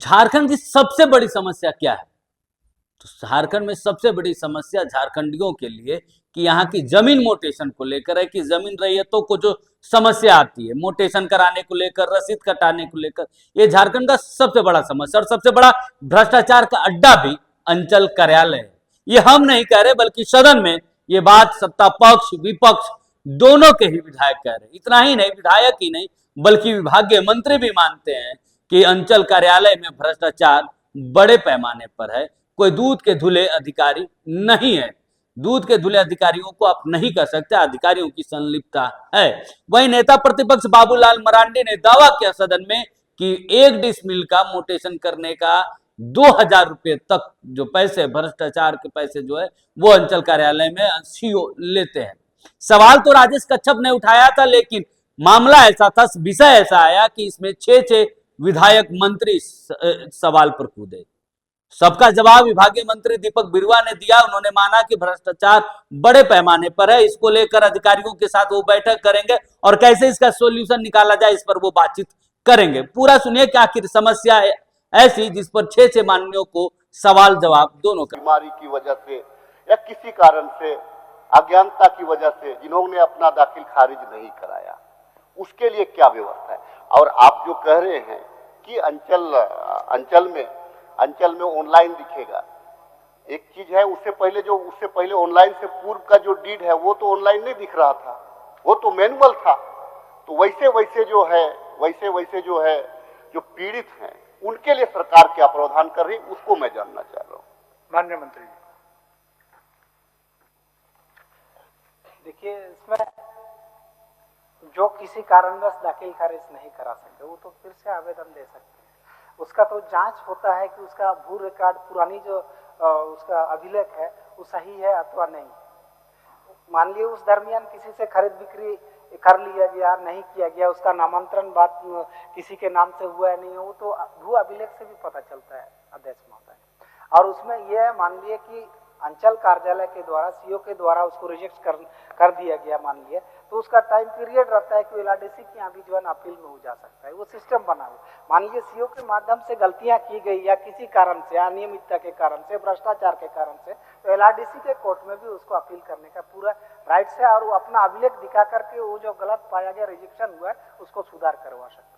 झारखंड की सबसे बड़ी समस्या क्या है? तो झारखंड में सबसे बड़ी समस्या झारखंडियों के लिए कि यहाँ की जमीन मोटेशन को लेकर है कि जमीन रैयतों को जो समस्या आती है मोटेशन कराने को लेकर, रसीद कटाने को लेकर, ये झारखंड का सबसे बड़ा समस्या और सबसे बड़ा भ्रष्टाचार का अड्डा भी अंचल कार्यालय है। ये हम नहीं कह रहे, बल्कि सदन में ये बात सत्ता पक्ष विपक्ष दोनों के ही विधायक कह रहे हैं। इतना ही नहीं, विधायक ही नहीं बल्कि विभागीय मंत्री भी मानते हैं कि अंचल कार्यालय में भ्रष्टाचार बड़े पैमाने पर है। कोई दूध के धुले अधिकारी नहीं है, दूध के धुले अधिकारियों को आप नहीं कह सकते, अधिकारियों की संलिप्तता है। वही नेता प्रतिपक्ष बाबूलाल मरांडी ने दावा किया सदन में कि 1 डिसमिल का मोटेशन करने का 2000 रुपये तक जो पैसे, भ्रष्टाचार के पैसे जो है वो अंचल कार्यालय में सीओ लेते हैं। सवाल तो राजेश कच्छप ने उठाया था, लेकिन मामला ऐसा था, विषय ऐसा आया कि इसमें 6 विधायक मंत्री सवाल पर कूदे। सबका जवाब विभागीय मंत्री दीपक बिरुआ ने दिया। उन्होंने माना कि भ्रष्टाचार बड़े पैमाने पर है, इसको लेकर अधिकारियों के साथ वो बैठक करेंगे और कैसे इसका सॉल्यूशन निकाला जाए इस पर वो बातचीत करेंगे। पूरा सुनिए कि आखिर समस्या है ऐसी जिस पर 6 माननीयों को सवाल जवाब दोनों का। बीमारी की वजह से या किसी कारण से, अज्ञानता की वजह से जिन्होंने अपना दाखिल खारिज नहीं कराया, उसके लिए क्या व्यवस्था है? और आप जो कह रहे हैं कि अंचल में ऑनलाइन दिखेगा, एक चीज है, उससे पहले ऑनलाइन से पूर्व का जो डीड है वो तो ऑनलाइन नहीं दिख रहा था, वो तो मैनुअल था। तो वैसे जो है जो पीड़ित हैं उनके लिए सरकार क्या प्रावधान कर रही है, उसको मैं जानना चाह रहा हूँ। माननीय मंत्री जी, देखिए, इसमें जो किसी कारणवश दाखिल खारिज नहीं करा सके वो तो फिर से आवेदन दे सकते हैं। उसका तो जांच होता है कि उसका भू रिकॉर्ड, पुरानी जो उसका अभिलेख है वो सही है अथवा नहीं। मान लीजिए उस दरमियान किसी से खरीद बिक्री कर लिया गया, नहीं किया गया, उसका नामांतरण बात किसी के नाम से हुआ है नहीं, वो तो भू अभिलेख से भी पता चलता है अध्यक्ष महोदय। और उसमें यह मान लिए कि अंचल कार्यालय के द्वारा, सीओ के द्वारा उसको रिजेक्ट कर दिया गया, मान लिए, तो उसका टाइम पीरियड रहता है कि एलआरडीसी के यहाँ भी जो है ना अपील में हो जा सकता है। वो सिस्टम बना हुआ। मान लीजिए सीओ के माध्यम से गलतियां की गई या किसी कारण से, अनियमितता के कारण से, भ्रष्टाचार के कारण से, तो एलआरडीसी के कोर्ट में भी उसको अपील करने का पूरा राइट्स है और वो अपना अभिलेख दिखा करके वो जो गलत पाया गया, रिजेक्शन हुआ है, उसको सुधार करवा सकता है।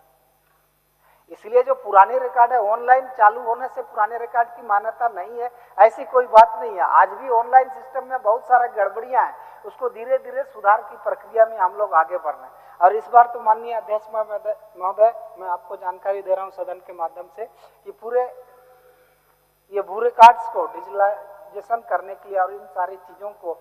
इसलिए जो पुराने रिकॉर्ड है, ऑनलाइन चालू होने से पुराने रिकॉर्ड की मान्यता नहीं है, ऐसी कोई बात नहीं है। आज भी ऑनलाइन सिस्टम में बहुत सारे गड़बड़ियां हैं, उसको धीरे धीरे सुधार की प्रक्रिया में हम लोग आगे बढ़ रहे हैं। और इस बार तो माननीय अध्यक्ष महोदय, मैं आपको जानकारी दे रहा हूं सदन के माध्यम से कि पूरे ये भू रिकॉर्ड्स को डिजिटलाइजेशन करने के लिए और इन सारी चीजों को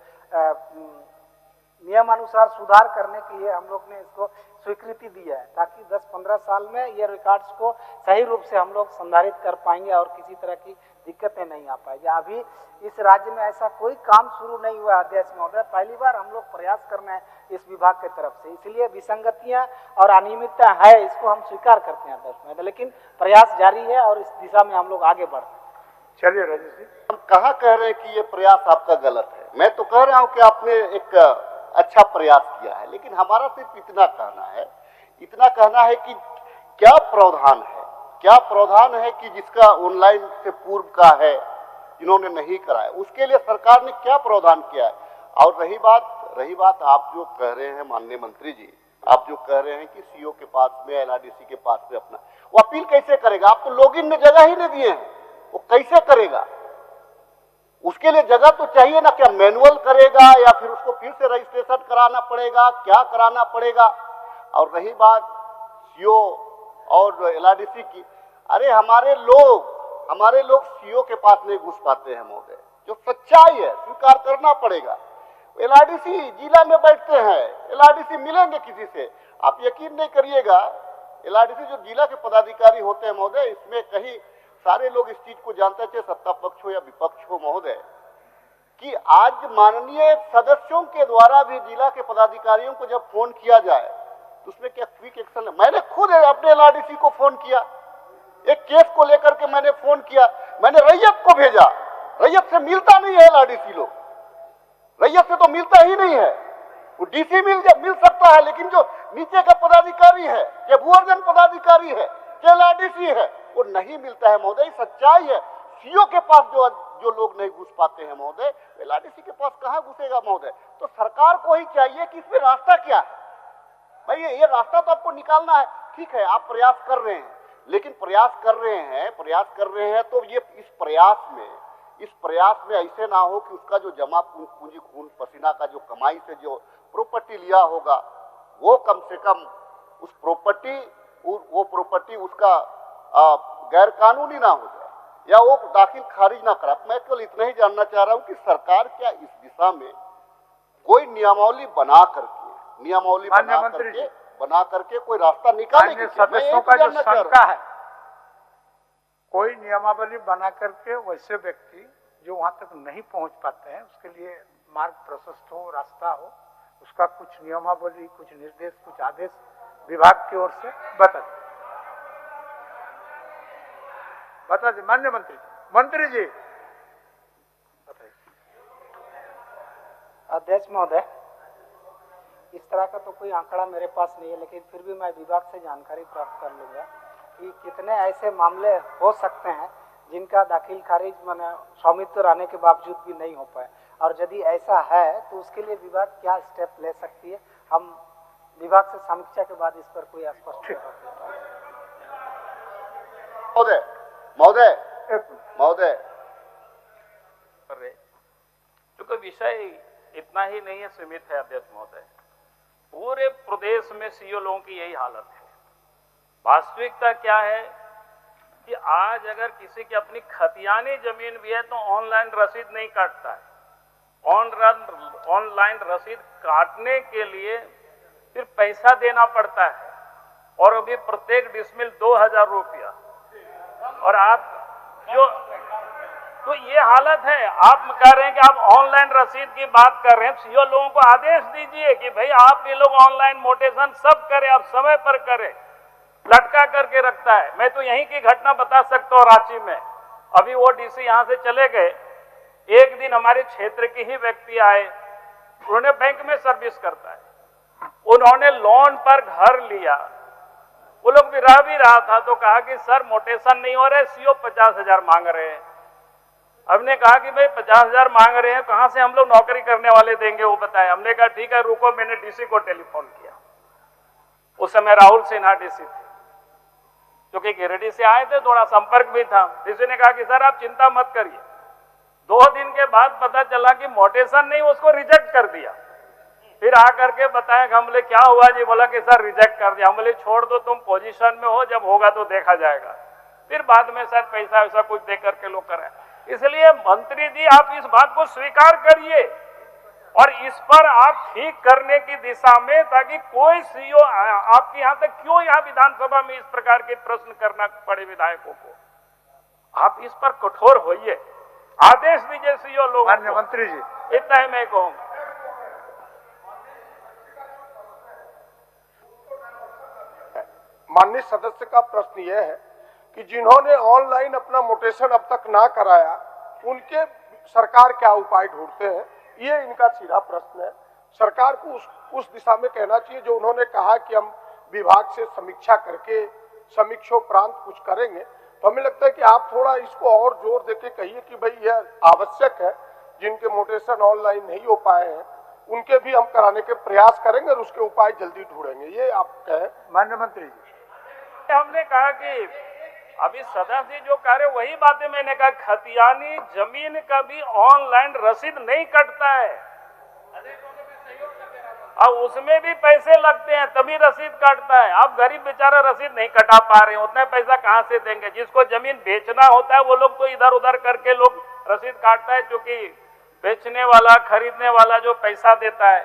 नियमानुसार सुधार करने के लिए हम लोग ने इसको स्वीकृति दी है, ताकि 10-15 साल में ये रिकॉर्ड्स को सही रूप से हम लोग संधारित कर पाएंगे और किसी तरह की दिक्कतें नहीं आ पाएगी। अभी इस राज्य में ऐसा कोई काम शुरू नहीं हुआ अध्यक्ष महोदय, पहली बार हम लोग प्रयास कर रहे हैं इस विभाग की तरफ से। इसलिए विसंगतियां और अनियमितता है, इसको हम स्वीकार करते हैं अध्यक्ष महोदय, लेकिन प्रयास जारी है और इस दिशा में हम लोग आगे बढ़ रहे हैं। चलिए राजेश जी, हम कहाँ कह रहे हैं कि ये प्रयास आपका गलत है? मैं तो कह रहा हूँ कि आपने एक अच्छा प्रयास किया है, लेकिन हमारा सिर्फ इतना कहना है कि क्या प्रावधान है कि जिसका ऑनलाइन से पूर्व का है, जिन्होंने नहीं कराया, उसके लिए सरकार ने क्या प्रावधान किया है? और रही बात आप जो कह रहे हैं माननीय मंत्री जी, आप जो कह रहे हैं कि सीओ के पास में, एलआरडीसी के पास में अपना वो अपील कैसे करेगा? आप तो लॉगिन में जगह ही नहीं दिए हैं, वो कैसे करेगा? उसके लिए जगह तो चाहिए ना। क्या मैनुअल करेगा या फिर उसको फिर से रजिस्ट्रेशन कराना पड़ेगा? क्या कराना पड़ेगा? और रही बात सीओ और एलआरडीसी की, अरे हमारे लोग सीओ के पास नहीं घुस पाते हैं महोदय, जो सच्चाई है स्वीकार करना पड़ेगा। एलआरडीसी जिला में बैठते हैं, एलआरडीसी मिलेंगे किसी से? आप यकीन नहीं करिएगा, एलआरडीसी जो जिला के पदाधिकारी होते हैं महोदय, इसमें कहीं सारे लोग इस चीज को जानते हैं, सत्ता पक्ष हो या विपक्ष हो महोदय, कि आज माननीय सदस्यों के द्वारा भी जिला के पदाधिकारियों को जब फोन किया जाए तो उसमें क्या क्विक एक्शन है? मैंने खुद अपने एलआरडीसी को फोन किया, एक केस को लेकर के मैंने फोन किया, मैंने रैयत को भेजा। रैयत से मिलता नहीं है एलआरडीसी लोग, रैयत से तो मिलता ही नहीं है। वो डीसी मिल सकता है, लेकिन जो नीचे का पदाधिकारी है, जो भू अर्जन पदाधिकारी है, जो एलआरडीसी है, वो नहीं मिलता है महोदय, सच्चाई है। सीओ के पास जो लोग नहीं घुस पाते हैं महोदय, एलआरडीसी के पास कहाँ घुसेगा महोदय? तो सरकार को ही चाहिए कि इसमें रास्ता क्या है भाई, ये रास्ता तो आपको निकालना है। ठीक है, आप प्रयास कर रहे हैं, लेकिन प्रयास कर रहे हैं तो ये इस प्रयास में ऐसे ना हो कि उसका जो जमा पूंजी खून पसीना का जो कमाई से जो प्रॉपर्टी लिया होगा वो कम से कम उस प्रॉपर्टी उसका गैर कानूनी ना हो जाए या वो दाखिल खारिज ना करा। मैं केवल इतना ही जानना चाह रहा हूं कि सरकार क्या इस दिशा में कोई नियमावली बना करके कोई रास्ता निकालेगी? सदस्यों का जो शंका है, कोई नियमावली बना करके वैसे व्यक्ति जो वहां तक नहीं पहुंच पाते हैं उसके लिए मार्ग प्रशस्त हो, रास्ता हो, उसका कुछ नियमावली, कुछ निर्देश, कुछ आदेश विभाग की ओर से बता दी। माननीय मंत्री जी बताइए। अध्यक्ष महोदय, इस तरह का तो कोई आंकड़ा मेरे पास नहीं है, लेकिन फिर भी मैं विभाग से जानकारी प्राप्त कर लूंगा कि कितने ऐसे मामले हो सकते हैं जिनका दाखिल खारिज माने स्वामित्व रहने के बावजूद भी नहीं हो पाए, और यदि ऐसा है तो उसके लिए विभाग क्या स्टेप ले सकती है। हम विभाग से समीक्षा के बाद इस पर कोई स्पष्ट महोदय क्योंकि विषय इतना ही नहीं है, सीमित है अध्यक्ष महोदय। पूरे प्रदेश में सीओ लोगों की यही हालत है। वास्तविकता क्या है कि आज अगर किसी की अपनी खतियानी जमीन भी है तो ऑनलाइन रसीद नहीं काटता है। ऑनलाइन रसीद काटने के लिए फिर पैसा देना पड़ता है, और अभी प्रत्येक डिसमिल 2000 रुपया। और आप जो तो ये हालत है। आप कह रहे हैं कि आप ऑनलाइन रसीद की बात कर रहे हैं, सीओ लोगों को आदेश दीजिए कि भाई आप ये लोग ऑनलाइन मोटेशन सब करें, आप समय पर करें। लटका करके रखता है। मैं तो यहीं की घटना बता सकता हूँ, रांची में अभी वो डीसी यहाँ से चले गए, एक दिन हमारे क्षेत्र के ही व्यक्ति आए, उन्होंने बैंक में सर्विस करता है, उन्होंने लोन पर घर लिया, वो लोग भी रहा था, तो कहा कि सर मोटेशन नहीं हो रहा है, सीओ 50,000 मांग रहे हैं। हमने कहा कि भाई 50,000 मांग रहे हैं, कहां से हम लोग नौकरी करने वाले देंगे वो बताए। हमने कहा ठीक है रुको, मैंने डीसी को टेलीफोन किया, उस समय राहुल सिन्हा डीसी थे, जो कि गिरिडीह से आए थे, थोड़ा संपर्क भी था। डीसी ने कहा कि सर आप चिंता मत करिए। 2 दिन के बाद पता चला कि मोटेशन नहीं, उसको रिजेक्ट कर दिया। फिर आकर के बताया कि हम बोले क्या हुआ जी? बोला कि सर रिजेक्ट कर दिया। हम बोले छोड़ दो, तुम पोजीशन में हो, जब होगा तो देखा जाएगा। फिर बाद में शायद पैसा वैसा कुछ दे करके लोग करें। इसलिए मंत्री जी आप इस बात को स्वीकार करिए और इस पर आप ठीक करने की दिशा में, ताकि कोई सीओ आपके यहाँ तक क्यों यहाँ विधानसभा में इस प्रकार के प्रश्न करना पड़े विधायकों को। आप इस पर कठोर होइए, आदेश दीजिए सीओ लोगों को। माननीय मंत्री जी, इतना ही मैं कहूंगा। माननीय सदस्य का प्रश्न यह है कि जिन्होंने ऑनलाइन अपना मोटेशन अब तक ना कराया, उनके सरकार क्या उपाय ढूंढते हैं, ये इनका सीधा प्रश्न है। सरकार को उस दिशा में कहना चाहिए जो उन्होंने कहा कि हम विभाग से समीक्षा करके समीक्षोपरांत कुछ करेंगे। तो हमें लगता है कि आप थोड़ा इसको और जोर देके कहिए कि भाई यह आवश्यक है, जिनके मोटेशन ऑनलाइन नहीं हो पाए हैं उनके भी हम कराने के प्रयास करेंगे और उसके उपाय जल्दी ढूंढेंगे, ये आप कहें। माननीय मंत्री जी, हमने कहा कि अभी सदस्य जो कह रहे वही बातें मैंने कहा, खतियानी जमीन का भी ऑनलाइन रसीद नहीं कटता है, अब उसमें भी पैसे लगते हैं तभी रसीद काटता है। अब गरीब बेचारा रसीद नहीं कटा पा रहे हैं, उतना पैसा कहां से देंगे? जिसको जमीन बेचना होता है वो लोग तो इधर उधर करके लोग रसीद काटता है, क्योंकि बेचने वाला खरीदने वाला जो पैसा देता है,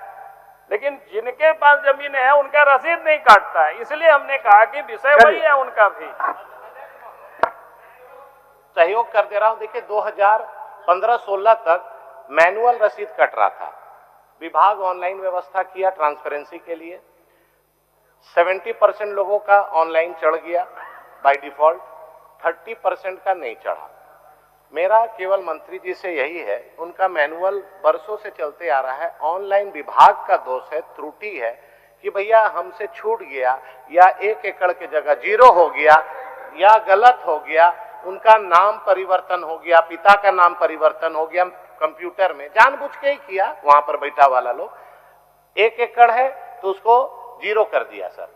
लेकिन जिनके पास जमीन है उनका रसीद नहीं काटता है। इसलिए हमने कहा कि विषय वही है उनका भी। सहयोग कर दे रहा हूं। देखिए 2015-16 तक मैनुअल रसीद कट रहा था, विभाग ऑनलाइन व्यवस्था किया ट्रांसपेरेंसी के लिए, 70% लोगों का ऑनलाइन चढ़ गया बाय डिफॉल्ट, 30% का नहीं चढ़ा। मेरा केवल मंत्री जी से यही है, उनका मैनुअल बरसों से चलते आ रहा है, ऑनलाइन विभाग का दोष है, त्रुटि है कि भैया हमसे छूट गया या 1 एकड़ की जगह 0 हो गया या गलत हो गया, उनका नाम परिवर्तन हो गया, पिता का नाम परिवर्तन हो गया कंप्यूटर में, जानबूझ के ही किया वहां पर बैठा वाला लोग, 1 एकड़ है तो उसको 0 कर दिया सर।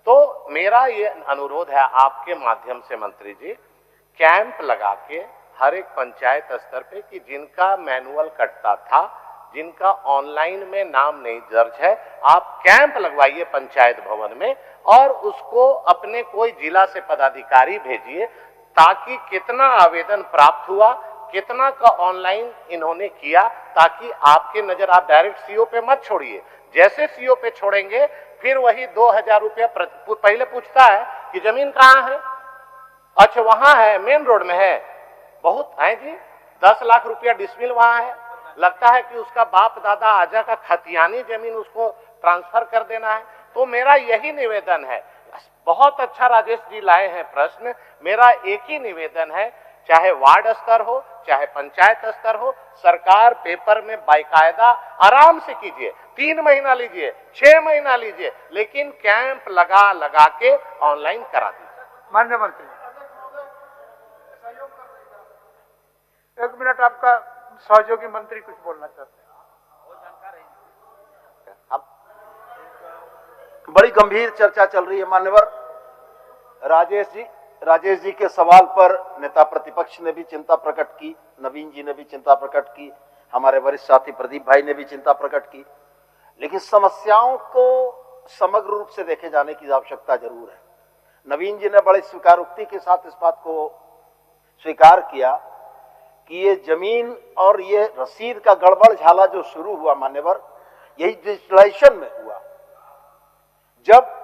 तो मेरा ये अनुरोध है आपके माध्यम से मंत्री जी, कैंप लगा के हर एक पंचायत स्तर पे कि जिनका मैनुअल कटता था, जिनका ऑनलाइन में नाम नहीं दर्ज है, आप कैंप लगवाइए पंचायत भवन में और उसको अपने कोई जिला से पदाधिकारी भेजिए, ताकि कितना आवेदन प्राप्त हुआ, कितना का ऑनलाइन इन्होंने किया, ताकि आपके नजर, आप डायरेक्ट सीओ पे मत छोड़िए। जैसे सीओ पे छोड़ेंगे फिर वही 2000 रुपया पहले पूछता है कि जमीन कहाँ है, अच्छा वहां है, मेन रोड में है, बहुत है जी, 10 लाख रुपया डिसमिल वहां है, लगता है कि उसका बाप दादा आजा का खतियानी जमीन उसको ट्रांसफर कर देना है। तो मेरा यही निवेदन है, बहुत अच्छा राजेश जी लाए हैं प्रश्न, मेरा एक ही निवेदन है, चाहे वार्ड स्तर हो चाहे पंचायत स्तर हो, सरकार पेपर में बाकायदा आराम से कीजिए, 3 महीना लीजिए, 6 महीना लीजिए, लेकिन कैंप लगा लगा के ऑनलाइन करा दीजिए। माननीय मंत्री, 1 मिनट, आपका सहयोगी मंत्री कुछ बोलना चाहते हैं। अब बड़ी गंभीर चर्चा चल रही है मान्यवर। राजेश जी के सवाल पर नेता प्रतिपक्ष ने भी चिंता प्रकट की, नवीन जी ने भी चिंता प्रकट की, हमारे वरिष्ठ साथी प्रदीप भाई ने भी चिंता प्रकट की, लेकिन समस्याओं को समग्र रूप से देखे जाने की आवश्यकता जरूर है। नवीन जी ने बड़ी स्वीकारोक्ति के साथ इस बात को स्वीकार किया कि ये जमीन और ये रसीद का गड़बड़ झाला जो शुरू हुआ मान्यवर, यही डिजिटलाइजेशन में हुआ। जब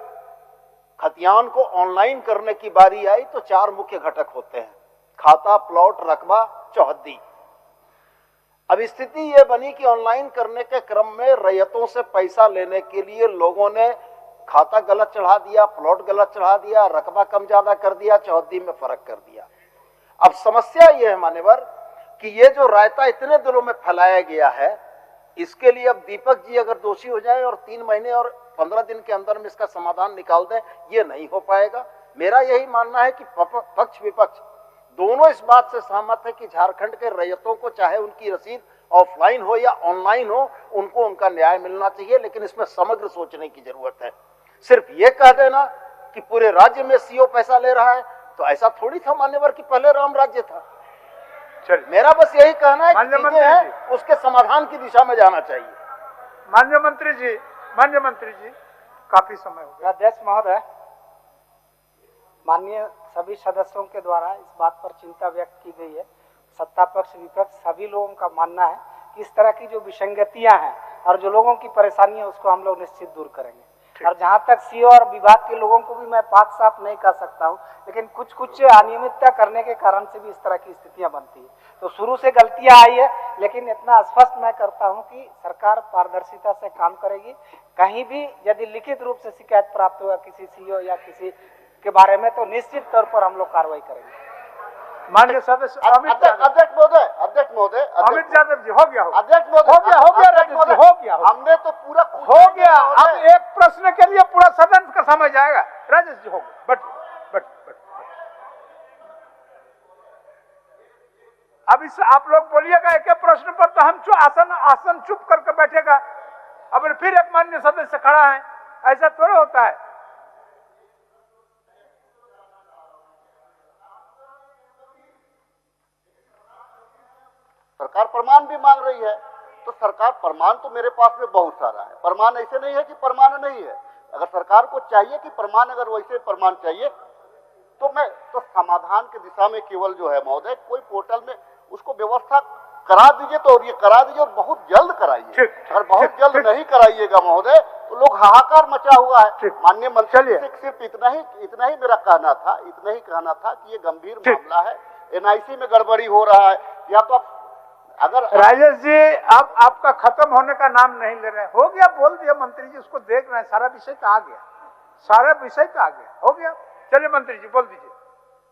खतियान को ऑनलाइन करने की बारी आई तो 4 मुख्य घटक होते हैं, खाता, प्लॉट, रकबा, चौहद्दी। अब स्थिति यह बनी कि ऑनलाइन करने के क्रम में रैयतों से पैसा लेने के लिए लोगों ने खाता गलत चढ़ा दिया, प्लॉट गलत चढ़ा दिया, रकबा कम ज्यादा कर दिया, चौहद्दी में फर्क कर दिया। अब समस्या यह है मान्यवर कि ये जो रायता इतने दिनों में फैलाया गया है, इसके लिए अब दीपक जी अगर दोषी हो जाए और 3 महीने और 15 दिन के अंदर में इसका समाधान निकाल दें, ये नहीं हो पाएगा। मेरा यही मानना है कि पक्ष विपक्ष दोनों इस बात से सहमत है कि झारखंड के रैयतों को चाहे उनकी रसीद ऑफलाइन हो या ऑनलाइन हो, उनको उनका न्याय मिलना चाहिए, लेकिन इसमें समग्र सोचने की जरूरत है। सिर्फ ये कह देना कि पूरे राज्य में सीओ पैसा ले रहा है, तो ऐसा थोड़ी था मान्यवर कि पहले राम राज्य था। मेरा बस यही कहना है कि चीजें हैं, उसके समाधान की दिशा में जाना चाहिए। माननीय मंत्री जी, काफी समय हो गया। अध्यक्ष महोदय, माननीय सभी सदस्यों के द्वारा इस बात पर चिंता व्यक्त की गई है। सत्ता पक्ष विपक्ष सभी लोगों का मानना है कि इस तरह की जो विसंगतियां हैं और जो लोगों की परेशानी है उसको हम लोग निश्चित दूर करेंगे। और जहां तक सीओ और विभाग के लोगों को भी मैं पाक साफ नहीं कह सकता हूं, लेकिन कुछ अनियमितता करने के कारण से भी इस तरह की स्थितियां बनती है। तो शुरू से गलतियां आई है, लेकिन इतना स्पष्ट मैं करता हूं कि सरकार पारदर्शिता से काम करेगी। कहीं भी यदि लिखित रूप से शिकायत प्राप्त होगा किसी सीओ या किसी के बारे में, तो निश्चित तौर पर हम लोग कार्रवाई करेंगे। माननीय सदस्य अध्यक्ष महोदय, अमित यादव जी, हो गया अध्यक्ष महोदय, हो गया, हमने तो पूरा हो गया। अब एक प्रश्न के लिए पूरा सदन का समय जाएगा। राजेश जी, हो गया, बट अब इस आप लोग बोलिएगा एक प्रश्न पर, तो हम आसन चुप करके बैठेगा। अब फिर एक माननीय सदस्य खड़ा है, ऐसा थोड़ा होता है। सरकार प्रमाण भी मांग रही है, तो सरकार प्रमाण तो मेरे पास में बहुत सारा है। प्रमाण ऐसे नहीं है कि प्रमाण नहीं है। अगर सरकार को चाहिए कि प्रमाण, अगर वैसे प्रमाण चाहिए तो समाधान की दिशा में केवल जो है महोदय, कोई पोर्टल में उसको व्यवस्था करा दीजिए, तो ये करा दीजिए और बहुत जल्द कराइए। अगर बहुत जल्द नहीं कराइएगा महोदय तो लोग हाहाकार मचा हुआ है। माननीय मंत्री से सिर्फ इतना ही मेरा कहना था कि ये गंभीर मामला है, एनआईसी में गड़बड़ी हो रहा है। या तो अगर राजेश जी, अब आपका खत्म होने का नाम नहीं ले रहे, हो गया, बोल दिया मंत्री जी, उसको देख रहे हैं, सारा विषय तो आ गया, हो गया। चलिए मंत्री जी, बोल दीजिए।